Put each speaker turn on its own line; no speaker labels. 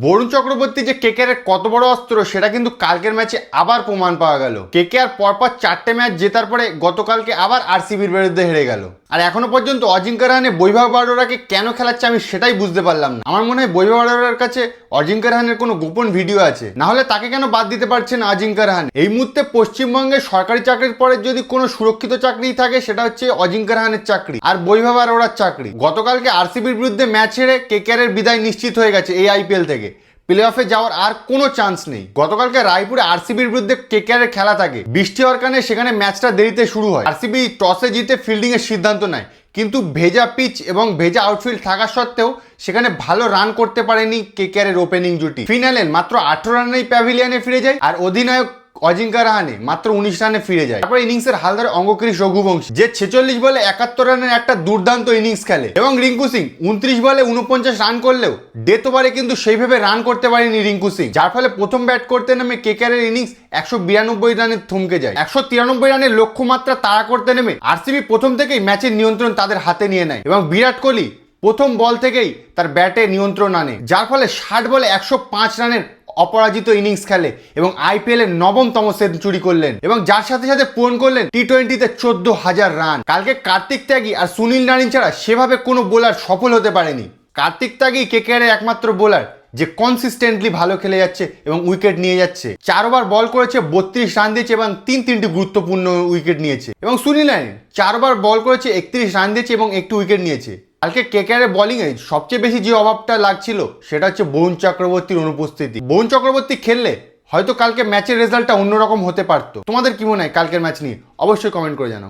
বরুণ চক্রবর্তী যে কেকেআরের কত বড় অস্ত্র সেটা কিন্তু কালকের ম্যাচে আবার প্রমাণ পাওয়া গেল। কেকেআর পরপর 4টে ম্যাচ জেতার পরে গতকালকে আবার আরসিবির বিরুদ্ধে হেরে গেল। আর এখনো পর্যন্ত অজিঙ্ক্য রাহানে বৈভব বারোরাকে কেন খেলাচ্ছে আমি সেটাই বুঝতে পারলাম না। আমার মনে হয় বৈভব বারোরার কাছে অজিঙ্ক্য রাহানের কোনো গোপন ভিডিও আছে, না হলে তাকে কেন বাদ দিতে পারছে না অজিঙ্ক্য রাহানে। এই মুহূর্তে পশ্চিমবঙ্গে সরকারি চাকরির পরে যদি কোনো সুরক্ষিত চাকরি থাকে সেটা হচ্ছে অজিঙ্ক্য রাহানের চাকরি আর বৈভব বারোরার চাকরি। গতকালকে আরসিবির বিরুদ্ধে ম্যাচ হেরে কেকেআরের বিদায় নিশ্চিত হয়ে গেছে এই আইপিএল থেকে। প্লে অফে যাওয়ার আর কোনো চান্স নেই। গতকালকে রায়পুরে আরসিবির বিরুদ্ধে কেকেআরের খেলা থাকে, বৃষ্টি হওয়ার কারণে সেখানে ম্যাচটা দেরিতে শুরু হয়। আরসিবি টসে জিতে ফিল্ডিং এর সিদ্ধান্ত নেয়, কিন্তু ভেজা পিচ এবং ভেজা আউটফিল্ড থাকা সত্ত্বেও সেখানে ভালো রান করতে পারেনি কেকেআরের ওপেনিং জুটি। ফিনালে মাত্র 18 রানেই প্যাভিলিয়নে ফিরে যায় আর অধিনায়ক অজিঙ্ক্য রাহানে মাত্র 19 রানে ফিরে যায়। তারপর ইনিংসের হালদার অঙ্গক্রিস রঘুবংশী যে 46 বলে 71 রানের একটা দুর্দান্ত ইনিংস খেলে, এবং রিঙ্কু সিং 29 বলে 49 রান করলেও ডেথ ওভারে কিন্তু সেইভাবে রান করতে পারেনি রিঙ্কু সিং, যার ফলে প্রথম ব্যাট করতে নেমে কেকেআরের ইনিংস 192 রানে থমকে যায়। 193 রানের লক্ষ্যমাত্রা তাড়া করতে নেমে আরসিবি প্রথম থেকেই ম্যাচের নিয়ন্ত্রণ তাদের হাতে নিয়ে নেয় এবং বিরাট কোহলি প্রথম বল থেকেই তার ব্যাটে নিয়ন্ত্রণ আনে, যার ফলে 60 বলে 105 রানের অপরাজিত ইনিংস খেলে এবং আইপিএল এর 9তম সেঞ্চুরি করলেন এবং যার সাথে সাথে পূরণ করলেন টি20তে 14,000 রান। কালকে কার্তিক ত্যাগী আর সুনীল নারিন ছাড়া সেভাবে কোনো বোলার সফল হতে পারেনি। কার্তিক ত্যাগী কেকেআরের একমাত্র বোলার যে কনসিস্টেন্টলি ভালো খেলে যাচ্ছে এবং উইকেট নিয়ে যাচ্ছে। 4 ওভার বল করেছে, 32 রান দিয়েছে এবং তিনটি গুরুত্বপূর্ণ উইকেট নিয়েছে। এবং সুনীল নারিন 4 ওভার বল করেছে, 31 রান দিয়েছে এবং একটু উইকেট নিয়েছে। কালকে কেকেআরের বোলিংয়ে সবচেয়ে বেশি যে অভাবটা লাগছিল সেটা হচ্ছে বরুণ চক্রবর্তীর অনুপস্থিতি। বরুণ চক্রবর্তী খেললে হয়তো কালকে ম্যাচের রেজাল্টটা অন্যরকম হতে পারতো। তোমাদের কি মনে হয় কালকের ম্যাচ নিয়ে? অবশ্যই কমেন্ট করে জানাও।